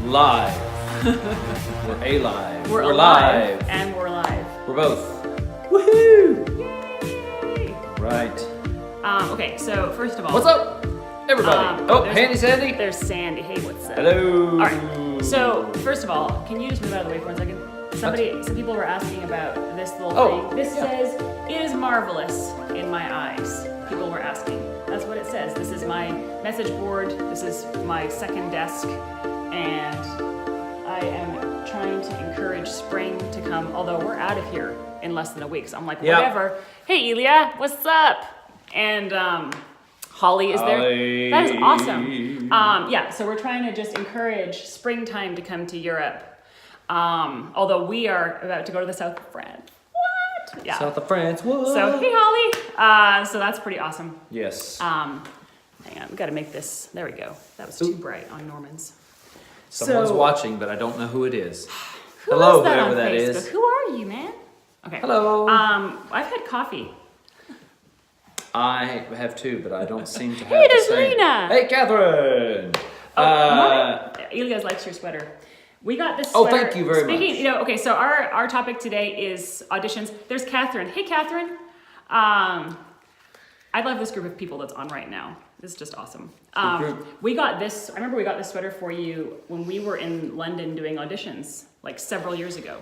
live. We're alive. We're alive. And we're live. We're both. Woohoo! Yay! Right. Okay, so first of all. What's up, everybody? Handy Sandy. There's Sandy. Hey, what's up? Hello. All right. So first of all, can you just move out of the way for 1 second? Some people were asking about this little thing. This says, "It is marvelous in my eyes." People were asking. That's what it says. This is my message board. This is my second desk, and I am trying to encourage spring to come. Although we're out of here in less than a week, so I'm like, whatever. Hey, Elia, what's up? And Holly is there. That is awesome. So we're trying to just encourage springtime to come to Europe. Although we are about to go to the south of France. What? Yeah. South of France. What? So, hey, Holly. So that's pretty awesome. Yes. Hang on, we got to make this. There we go. That was too bright on Norman's. Someone's watching, but I don't know who it is. Who Hello, is that whoever on that Facebook? is. Who are you, man? Okay. Hello. I've had coffee. I have too, but I don't seem to have Hey, the there's same. Lena. Hey, Catherine. Elias likes your sweater. We got this Oh, sweater. thank you very much. Okay, so our topic today is auditions. There's Catherine. Hey, Catherine. I love this group of people that's on right now. This is just awesome. We got this, I remember we got this sweater for you when we were in London doing auditions, like several years ago.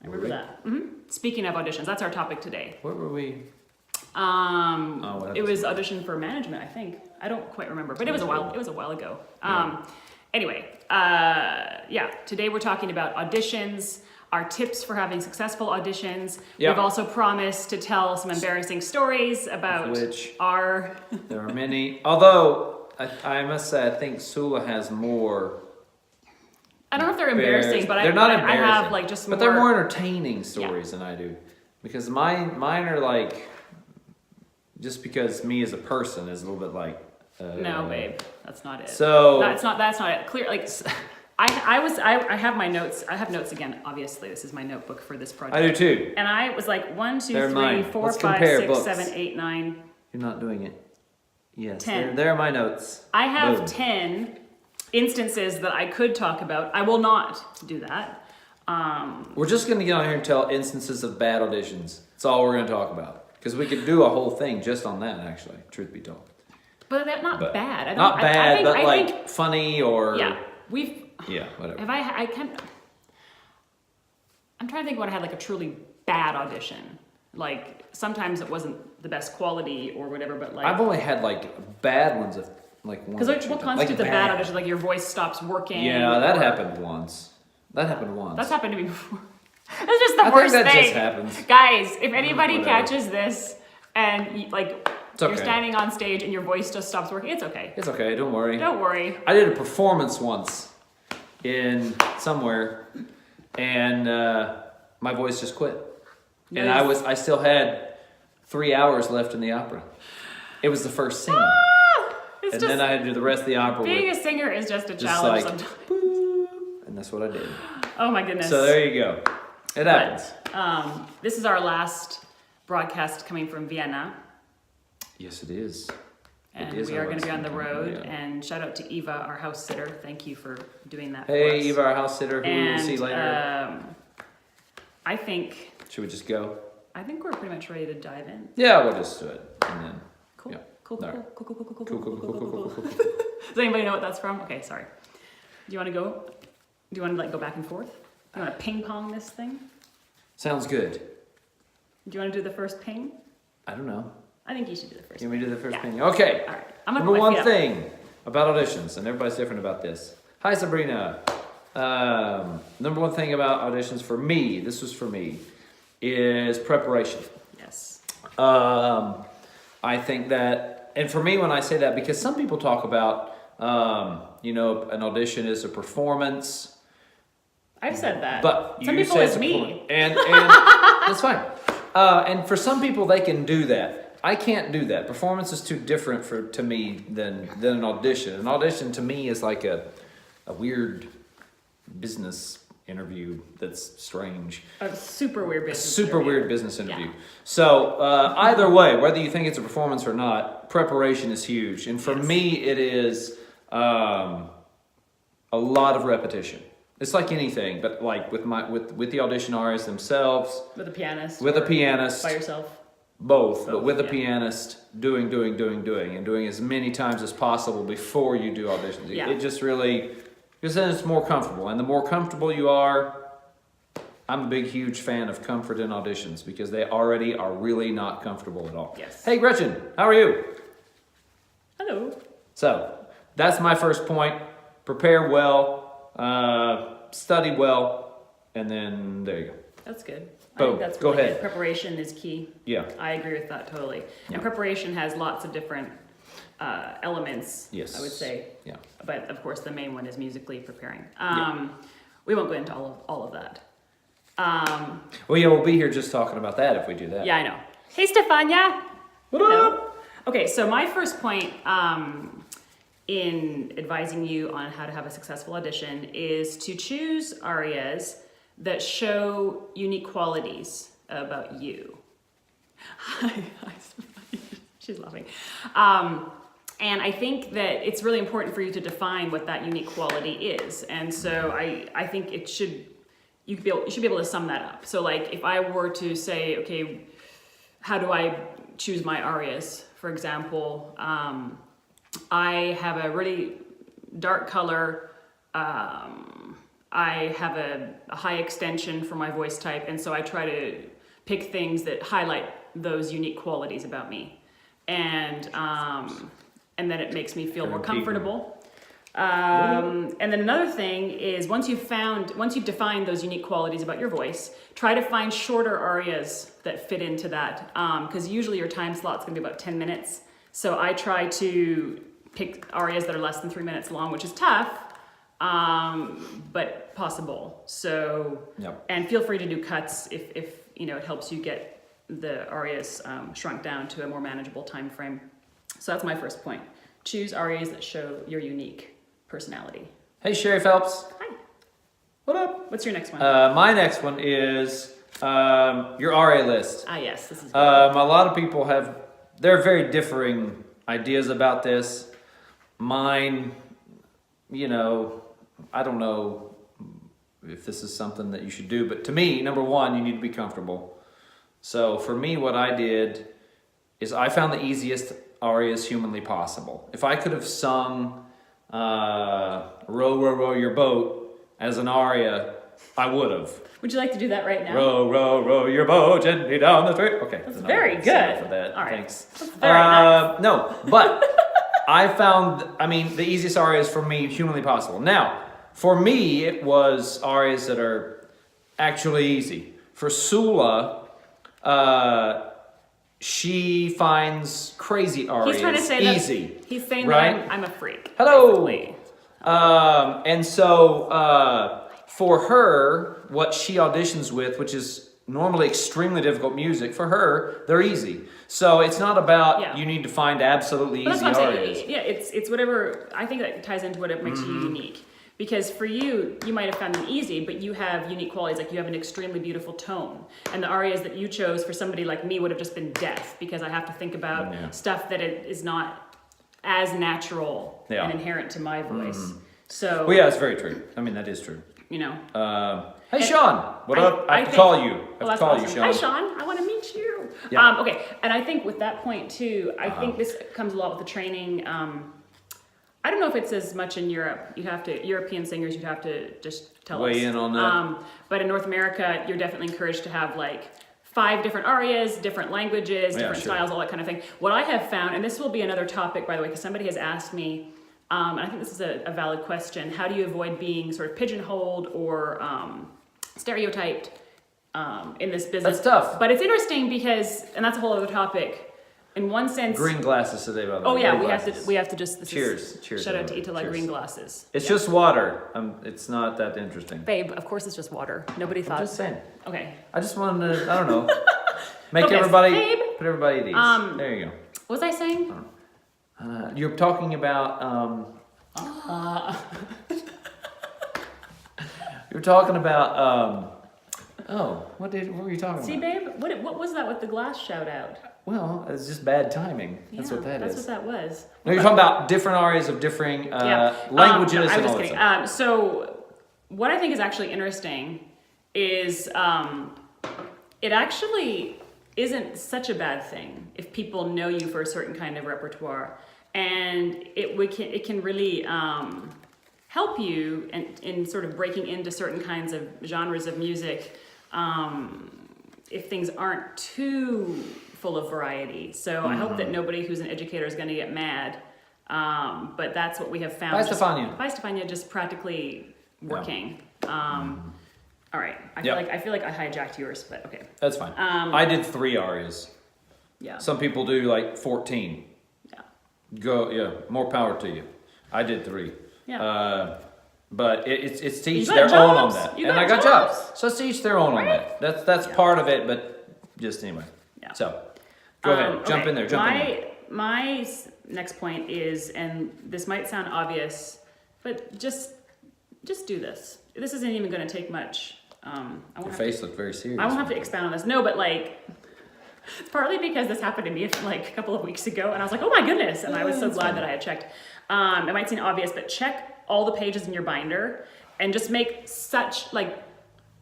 I remember that. Mm-hmm. Speaking of auditions, that's our topic today. Where were we? It was audition for management, I think. I don't quite remember, but it was a while ago. Anyway, today we're talking about auditions, our tips for having successful auditions. Yep. We've also promised to tell some embarrassing stories about our... There are many. Although, I must say, I think Soula has more... I don't know if they're embarrassing, but they're not embarrassing. I have like just more... But they're more entertaining stories than I do. Because mine are like... Just because me as a person is a little bit like... no, babe, that's not it. So... That's not it. Clear, like... I have my notes. I have notes again. Obviously, this is my notebook for this project. I do too. And I was like 1, 2, They're 3, mine. 4, Let's 5, compare 6, books. 7, 8, 9. You're not doing it. Yes. 10. There are my notes. I have Boom. 10 instances that I could talk about. I will not do that. We're just going to get on here and tell instances of bad auditions. That's all we're going to talk about. Because we could do a whole thing just on that, actually, truth be told. But they're not bad. Not bad, I think, funny or... Yeah, whatever. I'm trying to think when I had like a truly bad audition. Like sometimes it wasn't the best quality or whatever, but like I've only had like bad ones of like one. Because what constitutes a bad audition? Like your voice stops working. Yeah, that happened once. That's happened to me before. That's just the worst thing. Just happens. Guys, if anybody catches this and you're standing on stage and your voice just stops working, it's okay. It's okay. Don't worry. Don't worry. I did a performance once in somewhere, and my voice just quit. And I still had 3 hours left in the opera. It was the first scene. And then I had to do the rest of the opera. Being a singer is just a challenge sometimes. And that's what I did. Oh my goodness. So there you go. It happens. This is our last broadcast coming from Vienna. Yes, it is. And we are going to be on the road. And shout out to Eva, our house sitter. Thank you for doing that for us. Hey, Eva, our house sitter, who we'll see later. I think... Should we just go? I think we're pretty much ready to dive in. Yeah, we'll just do it. And then... Cool. Yeah. Cool. Cool. Does anybody know what that's from? Okay, sorry. Do you want to go? Do you want to go back and forth? Do you want to ping pong this thing? Sounds good. Do you want to do the first ping? I don't know. I think you should do the first. Can we do the first ping? Okay. All right. I'm Number one thing about auditions, and everybody's different about this. Hi, Sabrina. Number one thing about auditions for me, this was for me, is preparation. Yes. I think that, and for me when I say that, because some people talk about, an audition is a performance. I've said that. But some people it's me. And that's fine. And for some people they can do that. I can't do that. Performance is too different to me than an audition. An audition to me is like a weird business interview that's strange. A super weird business weird business interview. Yeah. So either way, whether you think it's a performance or not, preparation is huge. And for me, it is a lot of repetition. It's like anything, but like with the audition arias themselves, With a pianist. with a or pianist, By yourself. both, but with a yeah. pianist, doing, and doing as many times as possible before you do auditions. Yeah. It just really, because then it's more comfortable, and the more comfortable you are, I'm a big, huge fan of comfort in auditions because they already are really not comfortable at all. Yes. Hey, Gretchen, how are you? Hello. So, that's my first point. Prepare well, study well, and then there you go. That's good. I Boom. think that's Go really ahead. good. Preparation is key. Yeah. I agree with that totally. Yeah. And preparation has lots of different elements, Yes. I would say. Yeah. But of course, the main one is musically preparing. Yeah. We won't go into all of that. Well, yeah, we'll be here just talking about that if we do that. Yeah, I know. Hey, Stefania. What up? Okay, so my first point in advising you on how to have a successful audition is to choose arias that show unique qualities about you. Hi, Stefania. She's laughing. And I think that it's really important for you to define what that unique quality is. And so I think you should be able to sum that up. So like if I were to say, okay, how do I choose my arias? For example, I have a really dark color. I have a high extension for my voice type, and so I try to pick things that highlight those unique qualities about me, and then it makes me feel more comfortable. And then another thing is once you've defined those unique qualities about your voice, try to find shorter arias that fit into that, because usually your time slot's gonna be about 10 minutes. So I try to pick arias that are less than 3 minutes long, which is tough, but possible. So, Yep. And feel free to do cuts if it helps you get the arias shrunk down to a more manageable time frame. So that's my first point. Choose arias that show your unique personality. Hey, Sherry Phelps. Hi. What up? What's your next one? My next one is your aria list. Yes, this is good. A lot of people there are very differing ideas about this. Mine, I don't know if this is something that you should do, but to me, number one, you need to be comfortable. So for me, what I did is I found the easiest arias humanly possible. If I could have sung Row, Row, Row Your Boat as an aria, I would have. Would you like to do that right now? Row, row, row your boat gently down the street. Okay. That's very good. For that. All right. Thanks. That's very nice. No, but I found, the easiest arias for me humanly possible. Now, for me, it was arias that are actually easy. For Soula, she finds crazy arias He's trying to say easy. that he's saying right? that I'm a freak. Hello. Basically. And so for her, what she auditions with, which is normally extremely difficult music, for her, they're easy. So it's not about you need to find absolutely But easy that's what I'm arias. saying. Yeah, it's whatever. I think that ties into what it makes you unique. Because for you, you might have found them easy, but you have unique qualities. Like you have an extremely beautiful tone. And the arias that you chose for somebody like me would have just been death, because I have to think about stuff that it is not as natural and inherent to my voice. So, Well, yeah, it's very true. That is true. Hey, Sean. What up? I have to call you. I have to call you, Sean. Hi, Sean. I want to meet you. Yeah. Okay, and I think with that point too, I think this comes a lot with the training. I don't know if it's as much in Europe. European singers, you'd have to just tell us. Weigh in on that. But in North America, you're definitely encouraged to have like 5 different arias, different languages, different styles, all that kind of thing. What I have found, and this will be another topic, by the way, because somebody has asked me, and I think this is a valid question, how do you avoid being sort of pigeonholed or stereotyped in this business? That's tough. But it's interesting because, and that's a whole other topic, in one sense. Green glasses today, by the way. Oh yeah, Green we have to just. Cheers. Shout out to Itala Cheers. Green Glasses. It's just water. It's not that interesting. Babe, of course it's just water. Nobody thought. I'm just saying. Okay. I just wanted to, I don't know, make Okay, everybody, babe. put everybody at ease. There you go. What was I saying? You're talking about, you're talking about Oh, what were you talking See, about? babe, what was that with the glass shout out? Well, it's just bad timing. That's what that is. That's what that was. No, you're talking about different arias of differing languages no, and I'm all just that kidding. stuff. So what I think is actually interesting is it actually isn't such a bad thing if people know you for a certain kind of repertoire, and it can really help you in sort of breaking into certain kinds of genres of music if things aren't too full of variety. So I hope that nobody who's an educator is going to get mad, but that's what we have found. Bye, Stefania. Bye, Stefania, just practically working. All right, I feel like I hijacked yours, but okay. That's fine. I did 3 arias. Yeah. Some people do like 14. Yeah. More power to you. I did 3. Yeah. But it's to each got their own on jobs. that. You And got I got jobs. jobs. So it's to each their own on Right. that. That's part of it, but just anyway. Yeah. So go ahead, jump in there. My next point is, and this might sound obvious, but just do this. This isn't even going to take much. Your face looked very serious. I won't have to expound on this. No, but like, it's partly because this happened to me like a couple of weeks ago, and I was like, oh my goodness, and I was so glad that I had checked. It might seem obvious, but check all the pages in your binder and just make such like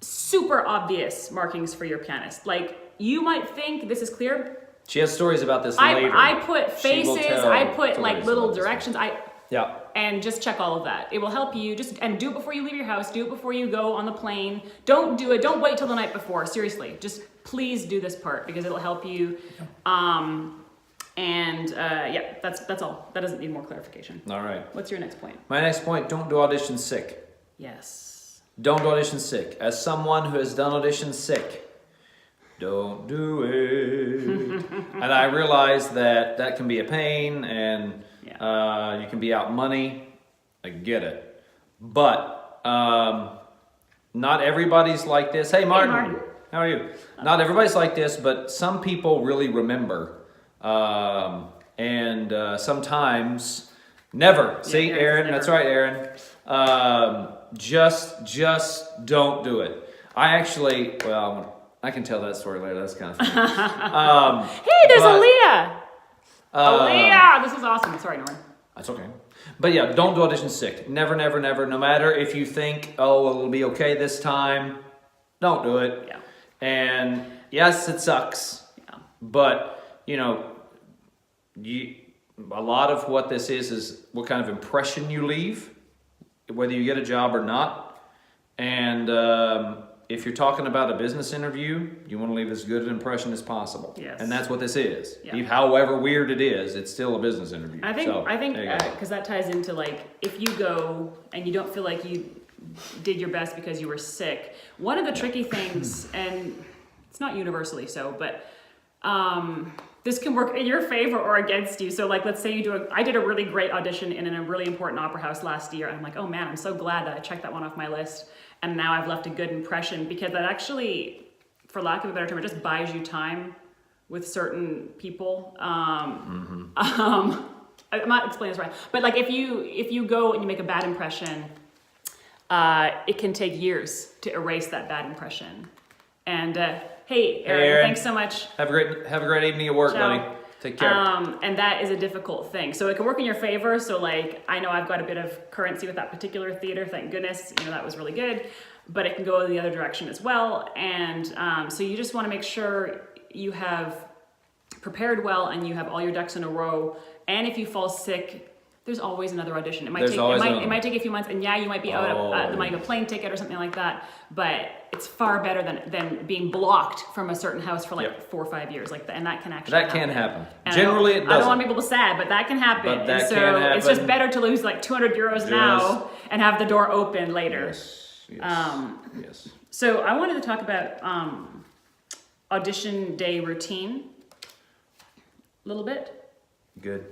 super obvious markings for your pianist. Like, you might think this is clear. She has stories about this later. I put faces, I put like stories little about this. directions. Yeah. And just check all of that. It will help you. And do it before you leave your house. Do it before you go on the plane. Don't do it. Don't wait till the night before. Seriously, just please do this part because it'll help you. That's all. That doesn't need more clarification. All right. What's your next point? My next point: don't do auditions sick. Yes. Don't do auditions sick. As someone who has done auditions sick, don't do it. And I realize that can be a pain, and you can be out money. I get it, but not everybody's like this. Hey, Martin. Hey, Martin. How are you? Not everybody's like this, but some people really remember, and sometimes never. See, Aaron. Never. That's right, Aaron. Just don't do it. I actually, I can tell that story later. That's kind of funny. Hey, there's Aaliyah. Aaliyah, this is awesome. Sorry, Norman. That's okay. But yeah, don't do auditions sick. Never, never, never. No matter if you think, oh, it'll be okay this time, don't do it. Yeah. And yes, it sucks. Yeah. But, a lot of what this is what kind of impression you leave, whether you get a job or not. And if you're talking about a business interview, you want to leave as good an impression as possible. Yes. And that's what this is. Yeah. However weird it is, it's still a business interview. I think there you go. because that ties into like, if you go and you don't feel like you did your best because you were sick, one of the tricky things, and it's not universally so, but this can work in your favor or against you. So like, let's say I did a really great audition in a really important opera house last year. And I'm like, oh man, I'm so glad that I checked that one off my list. And now I've left a good impression, because that actually, for lack of a better term, it just buys you time with certain people. I'm not explaining this right, but like if you go and you make a bad impression, it can take years to erase that bad impression. And hey, Aaron, thanks so much. Have a great evening at work, Ciao. buddy. Take care. And that is a difficult thing. So it can work in your favor. So like, I know I've got a bit of currency with that particular theater, thank goodness, that was really good, but it can go the other direction as well. And so you just want to make sure you have prepared well and you have all your ducks in a row. And if you fall sick, there's always another audition. It might take a few months, and you might be out of the money of a plane ticket or something like that, but it's far better than being blocked from a certain house for 4 or 5 years, and that can actually happen. And generally, it doesn't. I don't want people to be sad, but that can happen. But that and so can happen. It's just better to lose like 200 euros now and have the door open later. Yes. So I wanted to talk about audition day routine a little bit. Good.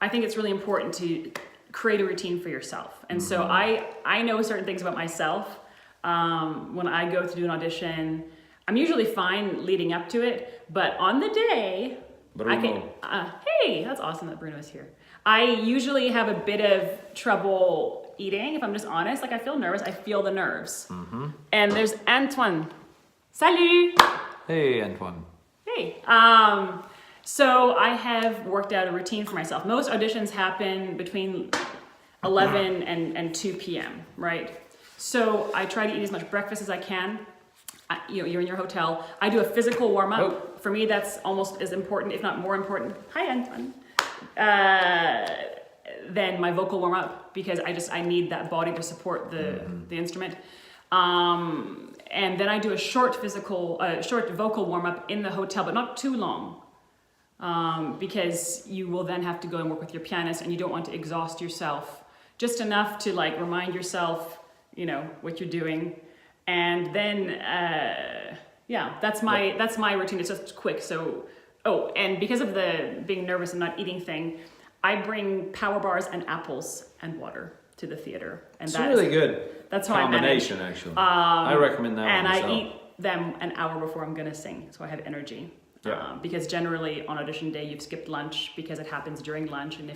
I think it's really important to create a routine for yourself. And so I know certain things about myself. When I go to do an audition, I'm usually fine leading up to it, but on the day, hey, that's awesome that Bruno is here. I usually have a bit of trouble eating, if I'm just honest, like I feel nervous, I feel the nerves. And there's Antoine. Salut! Hey, Antoine. Hey. So I have worked out a routine for myself. Most auditions happen between 11 and 2 p.m., right? So I try to eat as much breakfast as I can. You're in your hotel. I do a physical warm-up. Oh. For me, that's almost as important, if not more important. Hi, Antoine. Than my vocal warm-up, because I need that body to support the instrument. And then I do a short vocal warm-up in the hotel, but not too long. Because you will then have to go and work with your pianist, and you don't want to exhaust yourself. Just enough to like remind yourself, what you're doing. And then, that's my routine. It's just quick. So, and because of the being nervous and not eating thing, I bring power bars and apples and water to the theater. And It's really good. That's how I manage. Combination, actually. I recommend that and one. I eat them an hour before I'm going to sing, so I have energy. Yeah. Because generally on audition day, you've skipped lunch because it happens during lunch. And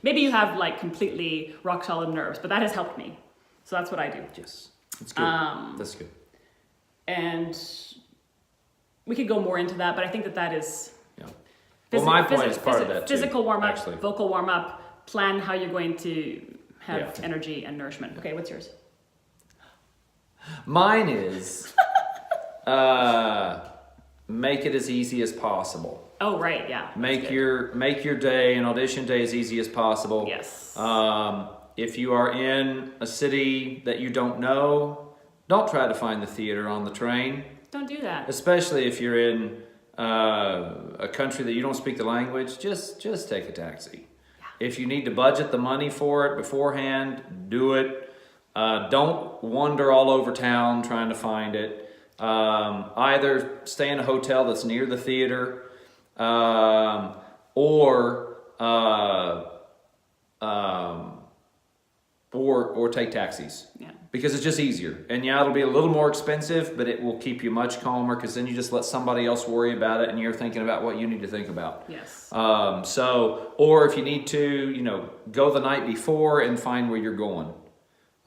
maybe you have like completely rock solid nerves, but that has helped me. So that's what I do. Yes. It's good. That's good. And we could go more into that, but I think that is... Yeah. Well, my point is part of that too. Physical warm-up, actually. Vocal warm-up, plan how you're going to have energy and nourishment. Okay, what's yours? Mine is make it as easy as possible. Oh, right, yeah. Make your day and audition day as easy as possible. Yes. If you are in a city that you don't know, don't try to find the theater on the train. Don't do that. Especially if you're in a country that you don't speak the language, just take a taxi. Yeah. If you need to budget the money for it beforehand, do it. Don't wander all over town trying to find it. Either stay in a hotel that's near the theater, or take taxis. Yeah. Because it's just easier. And it'll be a little more expensive, but it will keep you much calmer, because then you just let somebody else worry about it and you're thinking about what you need to think about. Yes. Or if you need to, go the night before and find where you're going.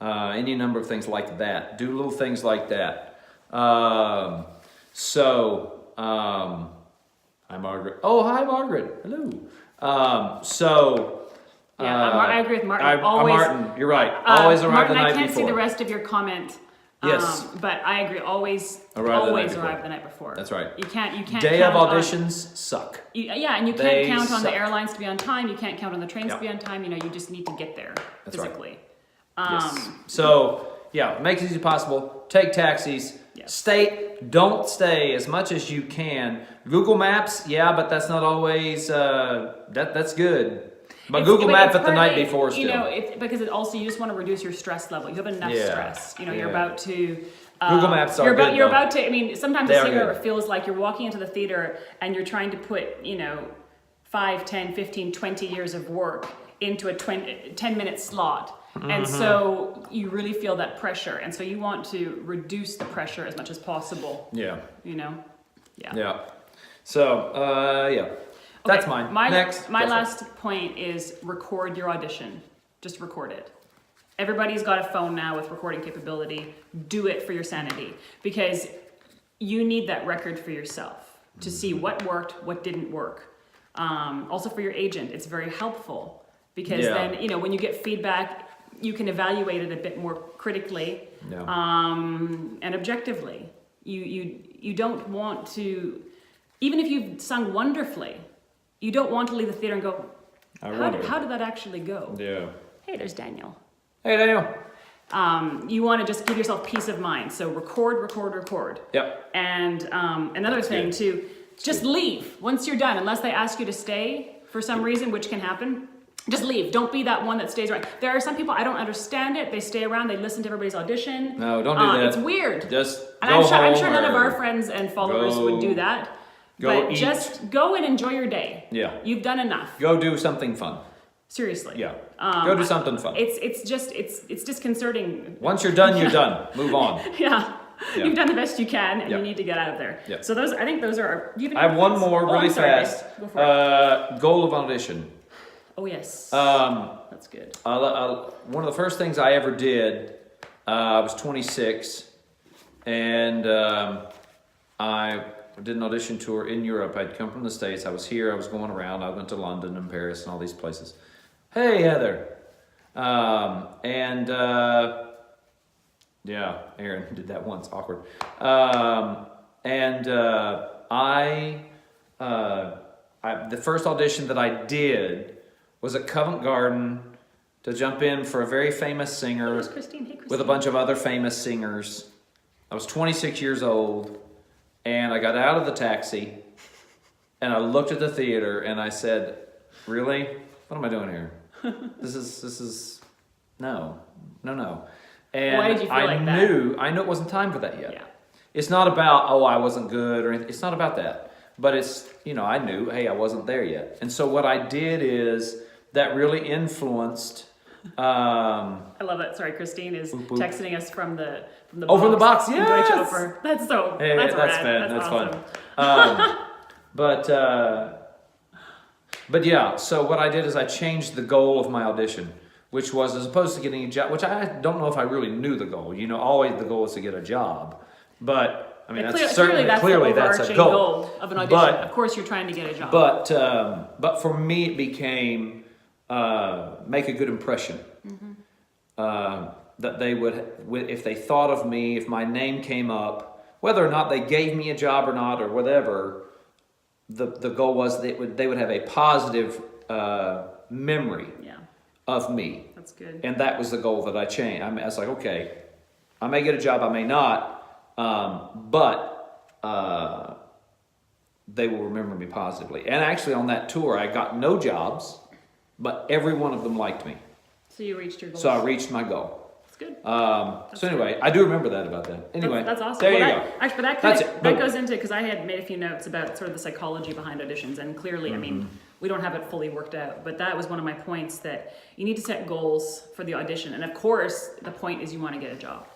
Any number of things like that. Do little things like that. Hi, Margaret. Oh, hi, Margaret. Hello. I agree with Martin. Martin, you're right. Always arrive Martin, the night before. I can't see the rest of your comment. Yes. But I agree. Always arrive the night before. That's right. You can't. Day of auditions suck. And you can't count on the airlines to be on time. You can't count on the trains to be on time. You just need to get there physically. Yes. So make it as easy as possible. Take taxis. Yes. Don't stay as much as you can. Google Maps, but that's not always that's good. But Google Maps at the night before still. Because it also, you just want to reduce your stress level. You have enough stress. You're about to... Google Maps are good, You're about to... sometimes a singer feels like you're walking into the theater and you're trying to put, 5, 10, 15, 20 years of work into a 10-minute slot. Mm-hmm. And so you really feel that pressure. And so you want to reduce the pressure as much as possible. Yeah. Yeah. So, that's mine. My Next. last point is record your audition. Just record it. Everybody's got a phone now with recording capability. Do it for your sanity, because you need that record for yourself to see what worked, what didn't work. Also for your agent, it's very helpful, because then, when you get feedback, you can evaluate it a bit more critically and objectively. You don't want to, even if you've sung wonderfully, you don't want to leave the theater and go, how did that actually go? Yeah. Hey, there's Daniel. Hey, Daniel. You want to just give yourself peace of mind. So record. Yep. And another thing too, just leave once you're done, unless they ask you to stay for some reason, which can happen. Just leave. Don't be that one that stays around. There are some people, I don't understand it. They stay around. They listen to everybody's audition. No, don't do that. It's weird. Just and go I'm sure none of our friends and followers would do that. But eat. Just go and enjoy your day. Yeah. You've done enough. Go do something fun. Seriously. Yeah. Go do something fun. It's disconcerting. Once you're done, you're done. Move on. Yeah. You've done the best you can, and you need to get out of there. Yeah. So I think those are. I have one more really fast. Go for it. Goal of audition. Oh yes. That's good. One of the first things I ever did, I was 26, and I did an audition tour in Europe. I'd come from the States. I was here. I was going around. I went to London and Paris and all these places. Hey, Heather. Yeah, Aaron did that once. Awkward. The first audition that I did was at Covent Garden to jump in for a very famous singer Hey, Christine. Hey, Christine. with a bunch of other famous singers. I was 26 years old, and I got out of the taxi, and I looked at the theater, and I said, "Really? What am I doing here? This is no." And Why did you feel like that? I knew it wasn't time for that yet. Yeah. It's not about, oh, I wasn't good or anything. It's not about that. But it's, I knew, hey, I wasn't there yet. And so what I did is that really influenced. I love that. Sorry, Christine is boop, boop. texting us from the box. Oh, from the box, in yes! Deutsche Oper. That's so. Hey, that's that's rad. fun. That's awesome. fun. But yeah, so what I did is I changed the goal of my audition, which was, as opposed to getting a job, which I don't know if I really knew the goal. Always the goal is to get a job. But, I mean, clearly that's a goal of an audition. Of course, you're trying to get a job. But for me, it became make a good impression. Mm-hmm. That they would, if they thought of me, if my name came up, whether or not they gave me a job or not or whatever, the goal was they would have a positive memory of me. That's good. And that was the goal that I changed. I was like, okay, I may get a job, I may not, but they will remember me positively. And actually on that tour, I got no jobs, but every one of them liked me. So you reached your goal. So I reached my goal. That's good. So anyway, I do remember that about that. Anyway, that's awesome. There you go. Actually, but that goes into, because I had made a few notes about sort of the psychology behind auditions, and clearly, I mean, we don't have it fully worked out, but that was one of my points, that you need to set goals for the audition, and of course, the point is you want to get a job.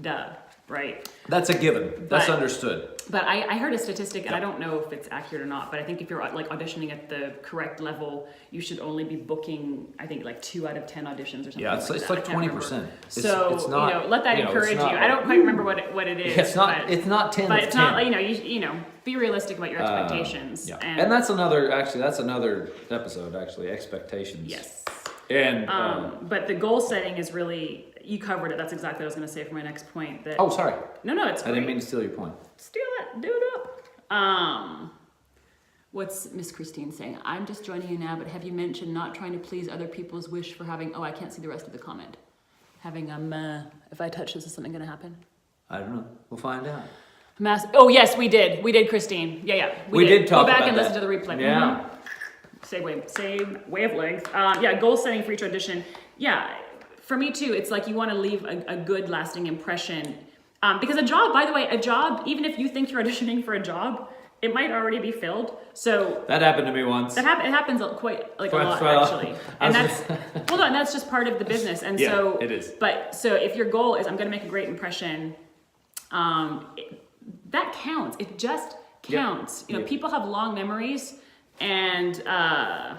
Duh, right? That's a given. That's understood. But I heard a statistic, and I don't know if it's accurate or not, but I think if you're like auditioning at the correct level, you should only be booking, I think, like 2 out of 10 auditions or something. Yeah, it's like 20%. So it's not, let that encourage you. I don't quite remember what it is. Yeah, it's not 10. But it's not like, be realistic about your expectations. Yeah. And that's another episode, expectations. Yes. And but the goal setting is really, you covered it. That's exactly what I was going to say for my next point. That oh, sorry. No, it's great. I didn't mean to steal your point. Steal it, do it up. What's Miss Christine saying? I'm just joining you now, but have you mentioned not trying to please other people's wish for having? Oh, I can't see the rest of the comment. Having if I touch this, is something going to happen? I don't know. We'll find out. Oh yes, we did. We did, Christine. Yeah. We did talk about Go back about and that. listen to the replay. Yeah. Same wavelength. Goal setting for each audition. Yeah, for me too. It's like you want to leave a good, lasting impression. Because a job, even if you think you're auditioning for a job, it might already be filled. So that happened to me once. It happens quite a lot actually. And that's just part of the business. And so it is. But so if your goal is, I'm going to make a great impression, that counts. It just counts. Yep. People have long memories, and I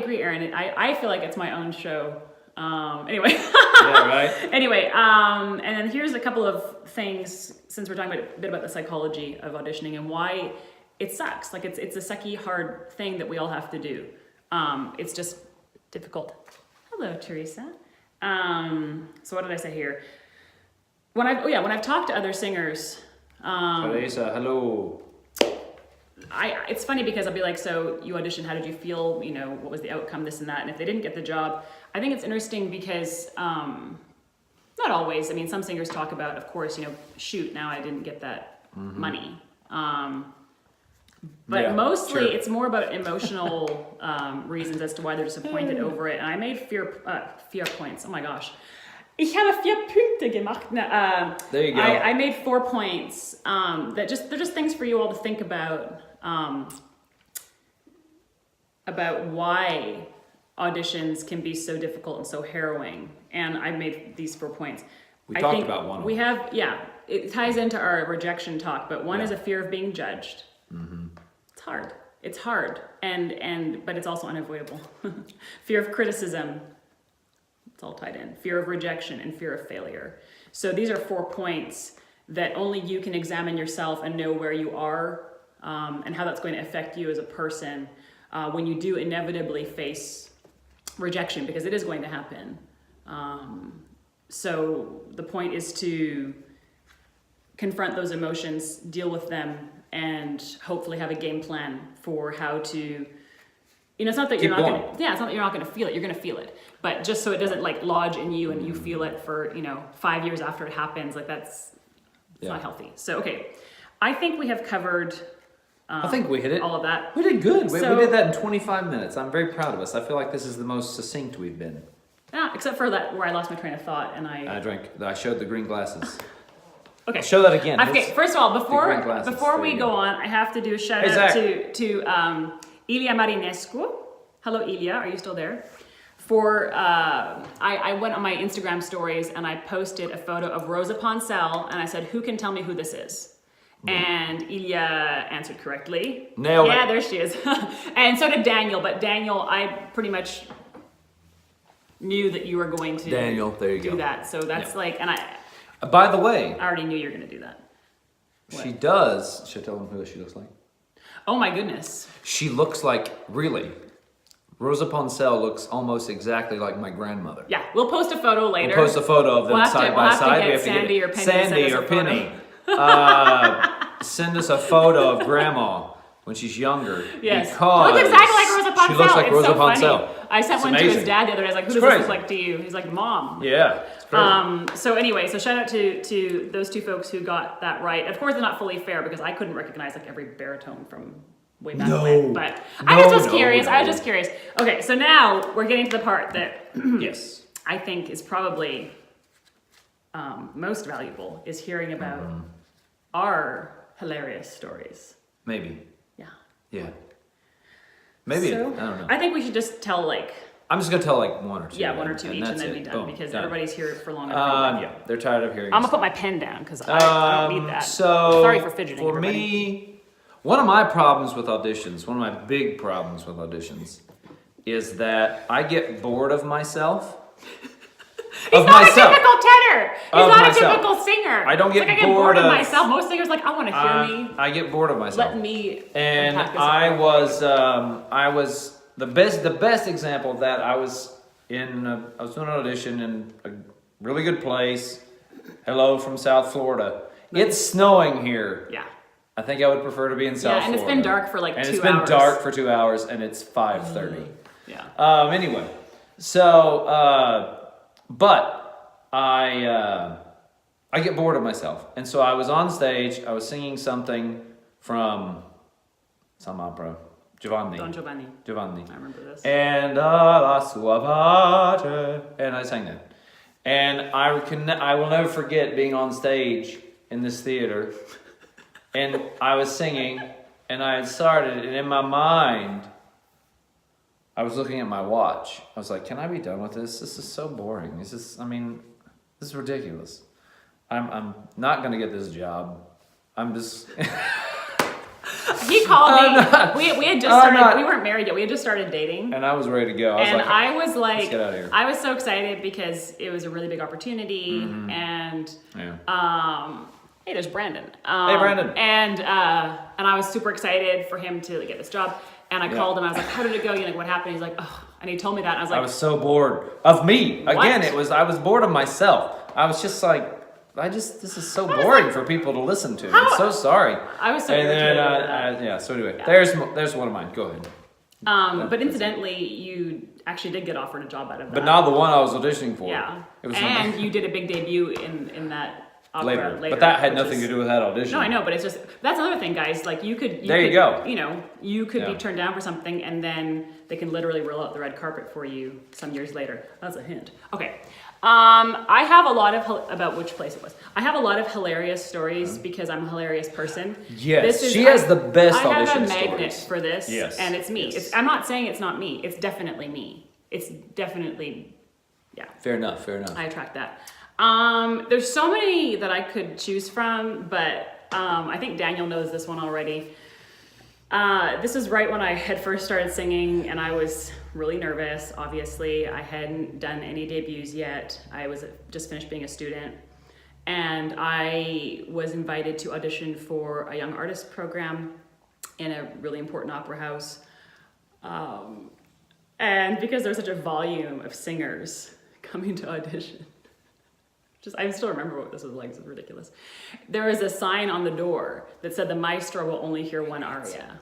agree, Aaron. I feel like it's my own show. Anyway. Yeah, right. Anyway, and then here's a couple of things, since we're talking a bit about the psychology of auditioning and why it sucks. Like it's a sucky, hard thing that we all have to do. It's just difficult. Hello, Teresa. So what did I say here? When I've talked to other singers, Teresa, hello. It's funny because I'll be like, so you auditioned, how did you feel? What was the outcome, this and that? And if they didn't get the job, I think it's interesting because, not always. I mean, some singers talk about, of course, shoot, now I didn't get that money. But mostly it's more about emotional reasons as to why they're disappointed over it. And I made 4 points. Oh my gosh. Ich habe 4 Punkte gemacht. There you go. I made 4 points. They're just things for you all to think about why auditions can be so difficult and so harrowing. And I made these 4 points. We talked about one. We have, it ties into our rejection talk, but one is a fear of being judged. Mm-hmm. It's hard. It's hard, but it's also unavoidable. Fear of criticism, it's all tied in. Fear of rejection and fear of failure. So these are 4 points that only you can examine yourself and know where you are, and how that's going to affect you as a person when you do inevitably face rejection, because it is going to happen. So the point is to confront those emotions, deal with them, and hopefully have a game plan for how to, it's not that you're not going to, it's not that you're not going to feel it, you're going to feel it, but just so it doesn't like lodge in you and you feel it for, 5 years after it happens, like it's not healthy. So, okay. I think we have covered I think we hit it. All of that. We did good. We did that in 25 minutes. I'm very proud of us. I feel like this is the most succinct we've been. Yeah, except for that where I lost my train of thought and I showed the green glasses. Okay. I'll show that again. Okay, first of all, before we go on, I have to do a shout out to Ilya Marinescu. Hello, Ilya. Are you still there? I went on my Instagram stories and I posted a photo of Rosa Poncel and I said, who can tell me who this is? And Ilya answered correctly. Nailed it. Yeah, there she is. And so did Daniel, but Daniel, I pretty much knew that you were going to do that. So that's and by the way, I already knew you were going to do that. She does. Should I tell them who she looks like? Oh my goodness. She looks like, really, Rosa Poncel looks almost exactly like my grandmother. Yeah, we'll post a photo later. We'll post a photo of them side by side. We have to get Sandy or Penny. Send us a photo of Grandma when she's younger. Yes. Because she looks exactly like Rosa Poncel. She looks like Rosa Poncel. Funny. I sent one to his dad the other day. I was like, who does this look like to you? He's like, Mom. Yeah. So anyway, so shout out to those two folks who got that right. Of course, they're not fully fair because I couldn't recognize like every baritone from way back when. But I just was curious. I was just curious. Okay, so now we're getting to the part that yes, I think is probably most valuable is hearing about our hilarious stories. Maybe. Yeah. Maybe. So, I don't know. I think we should just tell I'm just gonna tell one or two. Yeah, one or two each, and then be done because everybody's here for long enough. Yeah, they're tired of hearing. I'm gonna put my pen down because I don't need that. So sorry for fidgeting. For me, one of my problems with auditions, one of my big problems with auditions, is that I get bored of myself. He's not a typical tenor. He's not a typical singer. I don't get I get bored of myself. Most singers I want to hear me. I get bored of myself. Let me. And I was the best example of that. I was doing an audition in a really good place. Hello from South Florida. It's snowing here. Yeah. I think I would prefer to be in South Florida. Yeah, and it's been dark for like 2 hours. And it's been dark for 2 hours, and it's 5:30. Yeah. Anyway, so. But I get bored of myself. And so I was on stage, I was singing something from some opera, Giovanni. Don Giovanni. I remember this. And la sua pace. And I sang that. And I will never forget being on stage in this theater. And I was singing, and I had started, and in my mind, I was looking at my watch. I was like, can I be done with this? This is so boring. This is ridiculous. I'm not going to get this job. I'm just... He called me. We had just started, we weren't married yet. We had just stared dating. And I was ready to go. I was like, let's get out of here. I was so excited because it was a really big opportunity. And, hey, there's Brandon. Hey, Brandon. And I was super excited for him to get this job. And I called him. I was like, "How did it go? What happened?" He's like, "Oh," and he told me that. And I was like, "I was so bored of me." What? Again, I was bored of myself. I was just like, this is so boring for people to listen to. I'm so sorry. I was so irritated. So anyway, there's one of mine. Go ahead. But incidentally, you actually did get offered a job out of that. But not the one I was auditioning for. Yeah. And you did a big debut in that. Later. But that had nothing to do with that audition. No, I know, but it's just that's another thing, guys. Like you could you could be turned down for something, and then they can literally roll out the red carpet for you some years later. That's a hint. Okay, I have a lot of about which place it was. I have a lot of hilarious stories because I'm a hilarious person. Yes, she has the best audition stories. I have a magnet for this, and it's me. Yes. I'm not saying it's not me. It's definitely me. It's definitely, Fair enough. I attract that. There's so many that I could choose from, but I think Daniel knows this one already. This was right when I had first started singing, and I was really nervous. Obviously, I hadn't done any debuts yet. I was just finished being a student, and I was invited to audition for a young artist program in a really important opera house. And because there's such a volume of singers coming to audition, I still remember what this was like. It's ridiculous. There was a sign on the door that said the maestro will only hear one aria.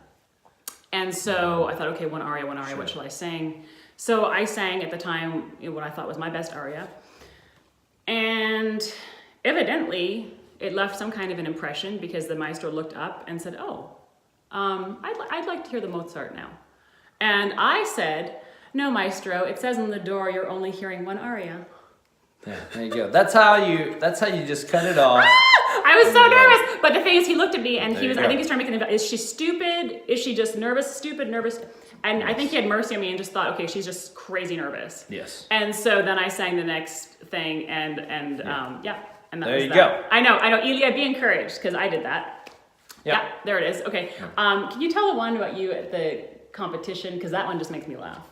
And so I thought, okay, one aria, sure. What shall I sing? So I sang at the time what I thought was my best aria. And evidently it left some kind of an impression because the maestro looked up and said, oh, I'd like to hear the Mozart now. And I said, no, maestro, it says on the door you're only hearing one aria. Yeah, there you go. That's how you just cut it off. I was so nervous. But the thing is, he looked at me and I think he's trying to make is she stupid? Is she just nervous? Stupid, nervous? And I think he had mercy on me and just thought, okay, she's just crazy nervous. Yes. And so then I sang the next thing and And that there was you that. go. I know. Ilya, be encouraged because I did that. Yep. Yeah, there it is. Okay. Can you tell the one about you at the competition? Because that one just makes me laugh.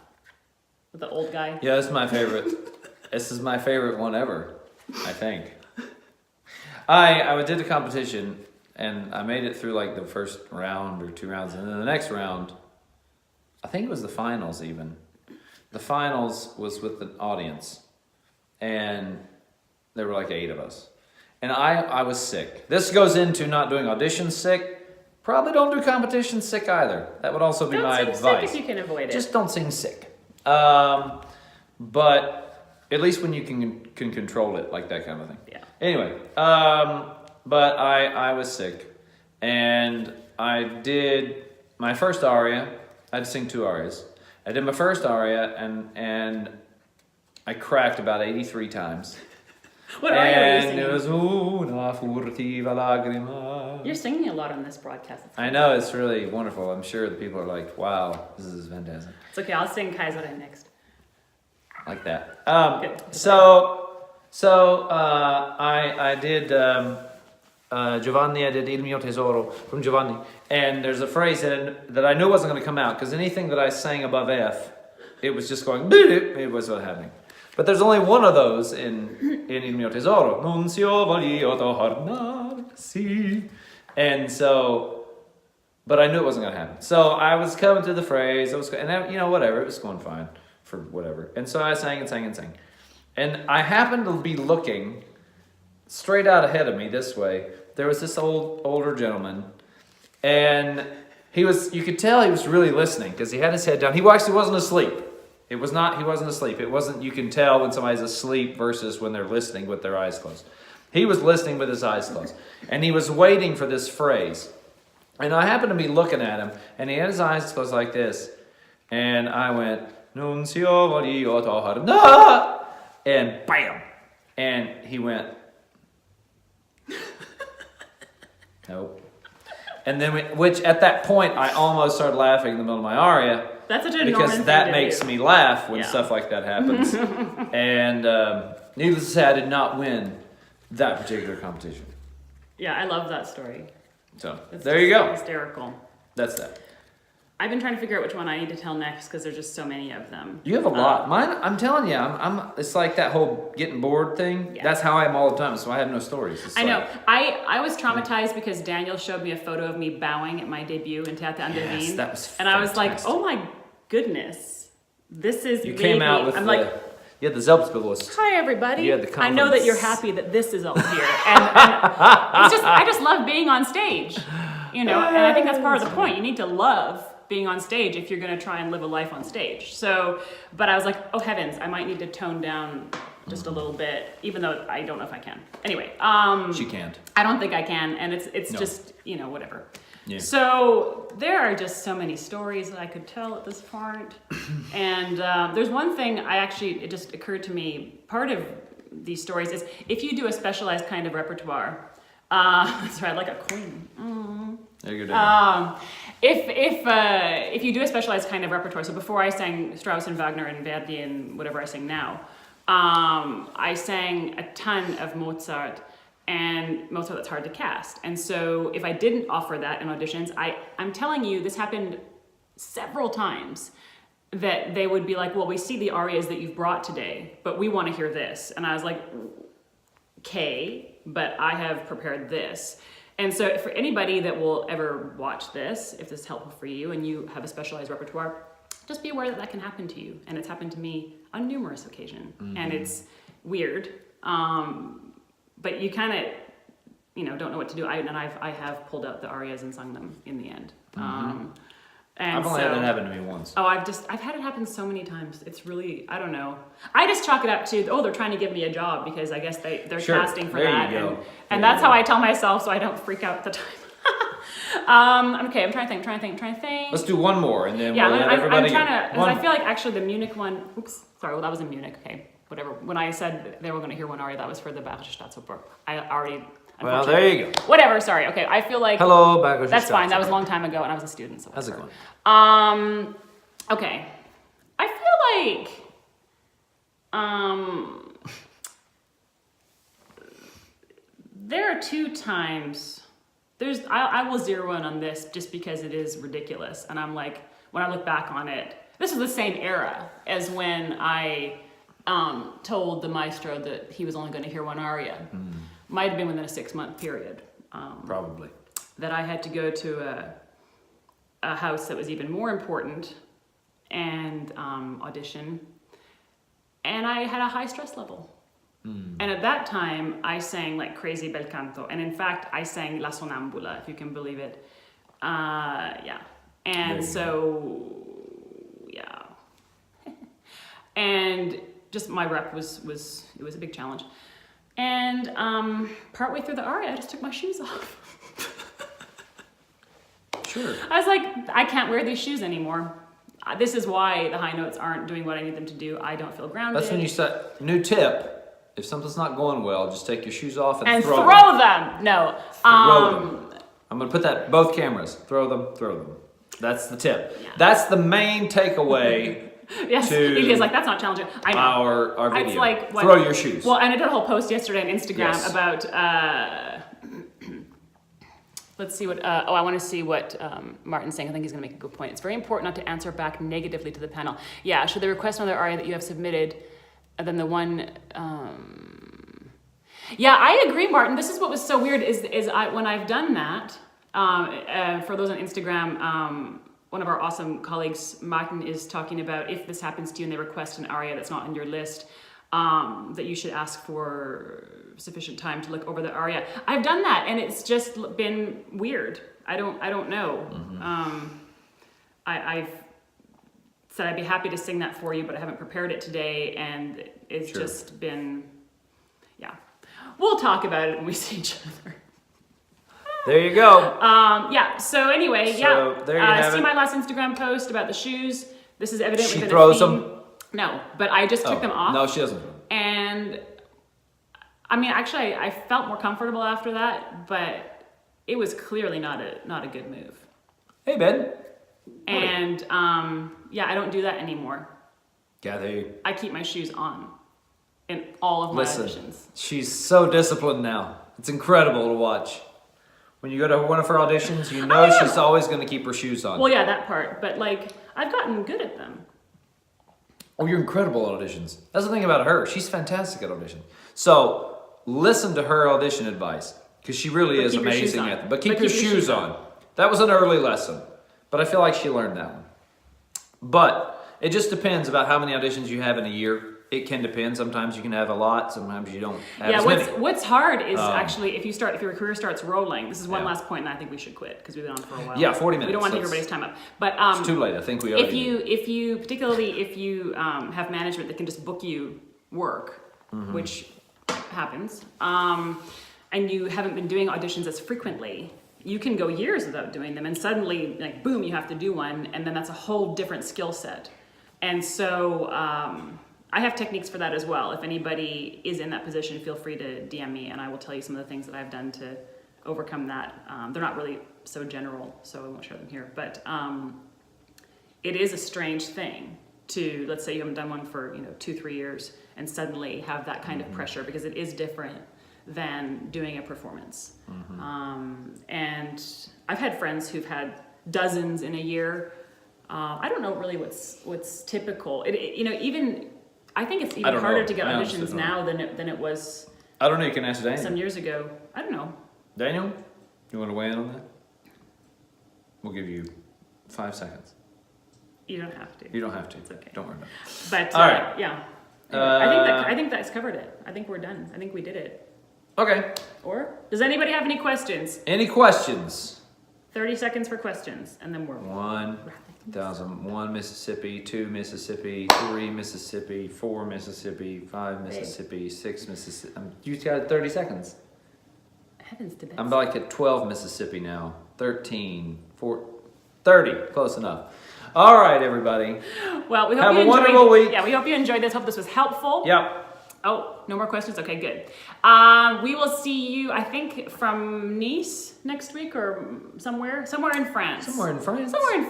With the old guy. Yeah, that's my favorite. This is my favorite one ever, I think. I did the competition, and I made it through like the first round or 2 rounds, and then the next round, I think it was the finals even. The finals was with the audience, and there were like 8 of us. And I was sick. This goes into not doing auditions sick. Probably don't do competitions sick either. That would also be my advice. Don't sing sick if you can avoid it. Just don't sing sick. But at least when you can control it, like that kind of thing. Yeah. Anyway, but I was sick, and I did my first aria. I had to sing 2 arias. I did my first aria, and I cracked about 83 times. What aria were you singing? And it was una furtiva lagrima. You're singing a lot on this broadcast. I know, it's really wonderful. I'm sure the people are like, wow, this is fantastic. It's okay, I'll sing Kaiserin next. Like that. Good. I did Giovanni. I did Il mio tesoro from Giovanni, and there's a phrase that I knew wasn't going to come out because anything that I sang above F, it was just going. It was what happening. But there's only one of those in Il mio tesoro. Non si voglio tornarsi. And so, but I knew it wasn't going to happen. So I was coming to the phrase. Whatever. It was going fine. For whatever. And so I sang and sang and sang. And I happened to be looking straight out ahead of me this way. There was this older gentleman, and you could tell he was really listening because he had his head down. He actually wasn't asleep. He wasn't asleep. It wasn't, you can tell when somebody's asleep versus when they're listening with their eyes closed. He was listening with his eyes closed. And he was waiting for this phrase. And I happened to be looking at him, and he had his eyes closed like this. And I went, non si voglio tornare, and bam! And he went, nope. And then, which at that point, I almost started laughing in the middle of my aria. That's such a Norman because thing that to makes do. me laugh when stuff like that happens. And needless to say, I did not win that particular competition. Yeah, I love that story. So It's there you go. Hysterical. That's that. I've been trying to figure out which one I need to tell next because there's just so many of them. You have a lot. Mine, I'm telling you, I'm. It's like that whole getting bored thing. Yeah. That's how I am all the time. So I have no stories. It's I know. like, I was traumatized because Daniel showed me a photo of me bowing at my debut in Teatr an der Wien. Yes, that was and I was like, fantastic. oh my goodness, this is You maybe. came out with I'm the. like, You had the Zelbstbewusst. hi everybody. You had the I know that confidence. you're happy that this is all here, and I just love being on stage, and I think that's part of the point. You need to love being on stage if you're going to try and live a life on stage. So, but I was like, oh heavens, I might need to tone down just a little bit, even though I don't know if I can. Anyway, She can't. I don't think I can, and it's No. just whatever. Yeah. So there are just so many stories that I could tell at this point. And there's one thing it just occurred to me. Part of these stories is if you do a specialized kind of repertoire. Sorry, like a queen. There you go. If you do a specialized kind of repertoire, so before I sang Strauss and Wagner and Verdi and whatever I sing now, I sang a ton of Mozart. and most of it's hard to cast. And so if I didn't offer that in auditions, I'm telling you, this happened several times, that they would be like, well, we see the arias that you've brought today, but we want to hear this. And I was like, okay, but I have prepared this. And so for anybody that will ever watch this, if this is helpful for you and you have a specialized repertoire, just be aware that that can happen to you. And it's happened to me on numerous occasions. And it's weird. But you kind of, don't know what to do. I have pulled out the arias and sung them in the end. And I've only had that happen to me once. Oh, I've had it happen so many times. It's really, I don't know. I just chalk it up to, they're trying to give me a job because I guess they're casting for there that. You go. And that's how I tell myself so I don't freak out at the time. Okay, I'm trying to think. Let's do one more and then yeah, we'll let everybody I'm trying to, because I feel like actually the Munich one, well, that was in Munich, okay, whatever. When I said they were going to hear one aria, that was for the Bayerische Staatsoper. I already... Well, there you go. Whatever, sorry. Okay, I feel like... Hello, Bayerische That's fine. That was a long time ago and I was a student. So how's it going? Okay. I feel like... there are two times... I will zero in on this just because it is ridiculous. And I'm like, when I look back on it, this was the same era as when I told the maestro that he was only going to hear one aria. Might have been within a 6-month period. Probably. That I had to go to a house that was even more important and audition. And I had a high stress level. And at that time, I sang like crazy bel canto. And in fact, I sang La Sonambula, if you can believe it. Yeah. And so, yeah. And just my rep was it was a big challenge. And partway through the aria, I just took my shoes off. Sure. I was like, I can't wear these shoes anymore. This is why the high notes aren't doing what I need them to do. I don't feel grounded. That's when you set new tip. If something's not going well, just take your shoes off and throw them. No. Throw them. I'm gonna put that both cameras. Throw them. That's the tip. Yeah. That's the main takeaway. Yes, Elia's like, that's not challenging. I know. Our video. It's like, throw your shoes. Well, and I did a whole post yesterday on Instagram about, let's see what, I want to see what Martin's saying. I think he's going to make a good point. It's very important not to answer back negatively to the panel. Yeah, should they request another aria that you have submitted, and then the one, yeah, I agree, Martin. This is what was so weird is when I've done that, for those on Instagram, one of our awesome colleagues, Martin, is talking about if this happens to you and they request an aria that's not on your list, that you should ask for sufficient time to look over the aria. I've done that and it's just been weird. I don't know. I've said I'd be happy to sing that for you, but I haven't prepared it today, and it's just been, yeah. We'll talk about it when we see each other. There you go. Yeah, so anyway, there you have see it. my last Instagram post about the shoes. This is evidently She been throws a theme. them? No, but I just took them off. No, she doesn't. And I mean, actually, I felt more comfortable after that, but it was clearly not a good move. Hey, Ben. And yeah, I don't do that anymore. Gather. I keep my shoes on in all of my auditions. She's so disciplined now. It's incredible to watch. When you go to one of her auditions, you know she's always going to keep her shoes on. Well, yeah, that part. But like, I've gotten good at them. Oh, you're incredible at auditions. That's the thing about her. She's fantastic at auditions. So listen to her audition advice, because she really is amazing at them. But keep your shoes on. That was an early lesson, but I feel like she learned that one. But it just depends about how many auditions you have in a year. It can depend. Sometimes you can have a lot. Sometimes you don't have as many. What's hard is actually if your career starts rolling. This is one last point, and I think we should quit because we've been on for a while. Yeah, 40 minutes. We don't want to take everybody's time up. But it's too late. I think we already. Particularly if you have management that can just book you work, which happens, and you haven't been doing auditions as frequently, you can go years without doing them, and suddenly, like, boom, you have to do one, and then that's a whole different skill set. And so I have techniques for that as well. If anybody is in that position, feel free to DM me, and I will tell you some of the things that I've done to overcome that. They're not really so general, so I won't share them here. But it is a strange thing to, let's say you haven't done one for 2-3 years, and suddenly have that kind of pressure, because it is different than doing a performance. And I've had friends who've had dozens in a year. I don't know really what's typical. Even I think it's even harder to get auditions now than it was. I don't know. You can ask Daniel. Some years ago. I don't know. Daniel, you want to weigh in on that? We'll give you 5 seconds. You don't have to. You don't have to. It's okay. Don't worry about it. But all right. Yeah. I think that's covered it. I think we're done. I think we did it. Okay. Or does anybody have any questions? Any questions? 30 seconds for questions, and then we're 1 Mississippi, 2 Mississippi, 3 Mississippi, 4 Mississippi, 5 Mississippi, 6 Mississippi. You got 30 seconds. Heavens to bed. I'm like at 12 Mississippi now. 13, 4, 30. Close enough. All right, everybody. Well, we hope have you a enjoyed, wonderful week. Yeah, we hope you enjoyed this. Hope this was helpful. Yep. Oh, no more questions? Okay, good. We will see you, I think, from Nice next week or somewhere in France. Somewhere in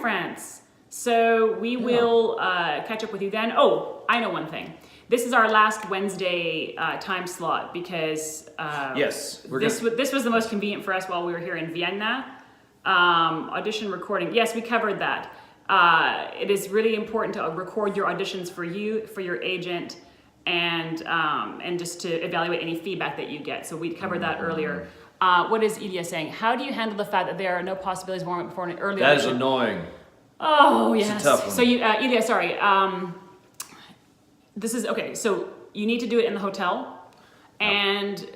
France. So we will catch up with you then. Oh, I know one thing. This is our last Wednesday time slot because yes, this was the most convenient for us while we were here in Vienna. Audition recording. Yes, we covered that. It is really important to record your auditions for you, for your agent, and just to evaluate any feedback that you get. So we covered that earlier. What is Ilya saying? How do you handle the fact that there are no possibilities of warming up before an early audition? That is annoying. Oh, yes. It's a tough one. So Ilya, sorry. This is, okay, so you need to do it in the hotel, and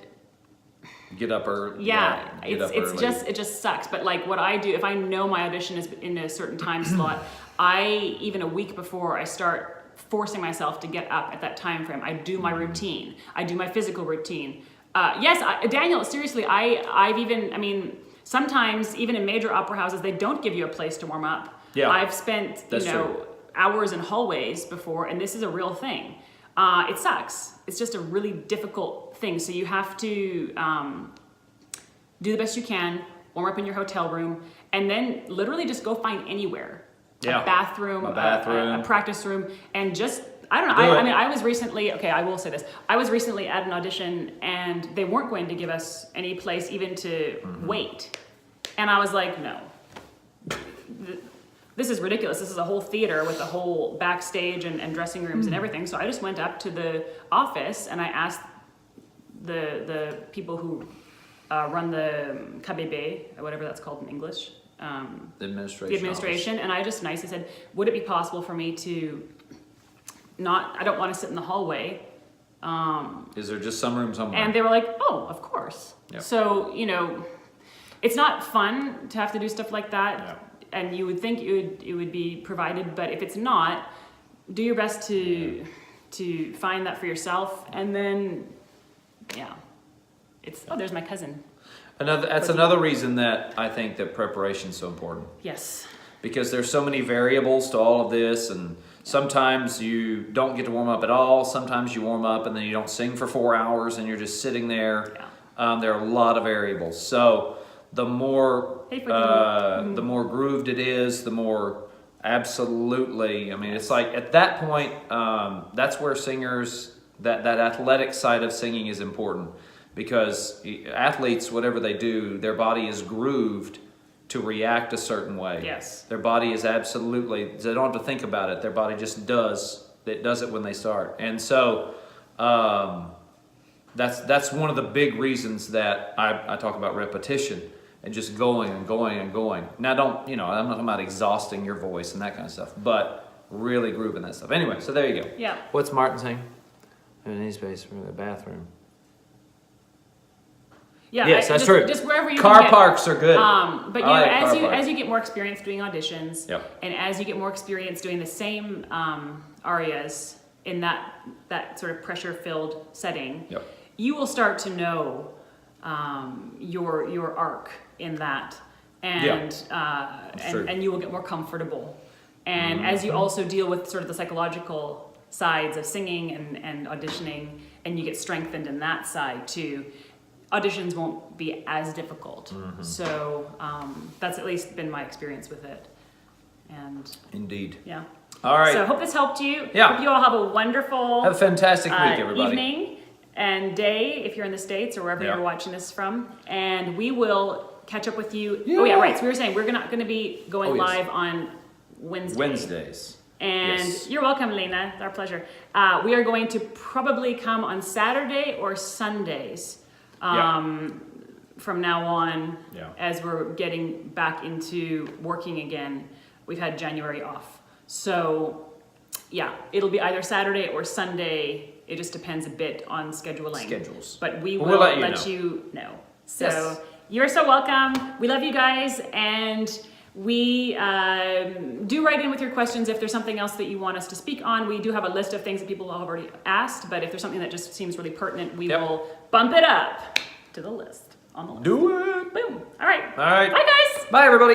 get up early. yeah, it just sucks. But like what I do, if I know my audition is in a certain time slot, even a week before I start forcing myself to get up at that time frame. I do my routine. I do my physical routine. Daniel, seriously, sometimes even in major opera houses, they don't give you a place to warm up. Yeah, I've spent, true. hours in hallways before, and this is a real thing. It sucks. It's just a really difficult thing. So you have to do the best you can, warm up in your hotel room, and then literally just go find anywhere. Yeah. A bathroom, a practice room, and just, I don't know. I was recently, I will say this. I was recently at an audition, and they weren't going to give us any place even to wait. And I was like, no. This is ridiculous. This is a whole theater with a whole backstage and dressing rooms and everything. So I just went up to the office and I asked the people who run the KBB, or whatever that's called in English. The administration. And I just nicely said, would it be possible for me to I don't want to sit in the hallway. Is there just some room somewhere? And they were like, oh, of course. Yep. So, it's not fun to have to do stuff like that. Yeah. And you would think it would be provided, but if it's not, do your best to find that for yourself. And then, there's my cousin. That's another reason that I think that preparation is so important. Yes. Because there's so many variables to all of this, and sometimes you don't get to warm up at all. Sometimes you warm up and then you don't sing for 4 hours and you're just sitting there. Yeah. There are a lot of variables. So the more grooved it is, the more absolutely. It's like at that point, that's where singers, that athletic side of singing is important, because athletes, whatever they do, their body is grooved to react a certain way. Yes. Their body is absolutely, they don't have to think about it. Their body just does. It does it when they start. And so that's one of the big reasons that I talk about repetition and just going and going and going. Now I'm not talking about exhausting your voice and that kind of stuff, but really grooving that stuff. Anyway, so there you go. Yeah. What's Martin saying? Any space for the bathroom. Yeah, yes, that's true. Just wherever you car can parks are good. But as you get more experience doing auditions, and as you get more experience doing the same arias in that sort of pressure-filled setting, you will start to know your arc in that, and you will get more comfortable. And as you also deal with sort of the psychological sides of singing and auditioning, and you get strengthened in that side too, auditions won't be as difficult. So that's at least been my experience with it. And indeed. Yeah. All right. So I hope this helped you. Yeah. Hope you all have a wonderful have a fantastic week, everybody. evening. and day if you're in the States or wherever you're watching this from. And we will catch up with you. Yeah. Oh yeah, right. So we were saying we're not going to be going yes. live on Wednesdays. And yes. you're welcome, Lena. It's our pleasure. We are going to probably come on Saturday or Sundays from now on as we're getting back into working again. We've had January off. So, yeah, it'll be either Saturday or Sunday. It just depends a bit on schedules. But we will let you know. So, you're so welcome. We love you guys. And we do write in with your questions if there's something else that you want us to speak on. We do have a list of things that people have already asked, but if there's something that just seems really pertinent, we will bump it up to the list. On the list. Do it. Boom. All right. All right. Bye, guys. Bye, everybody.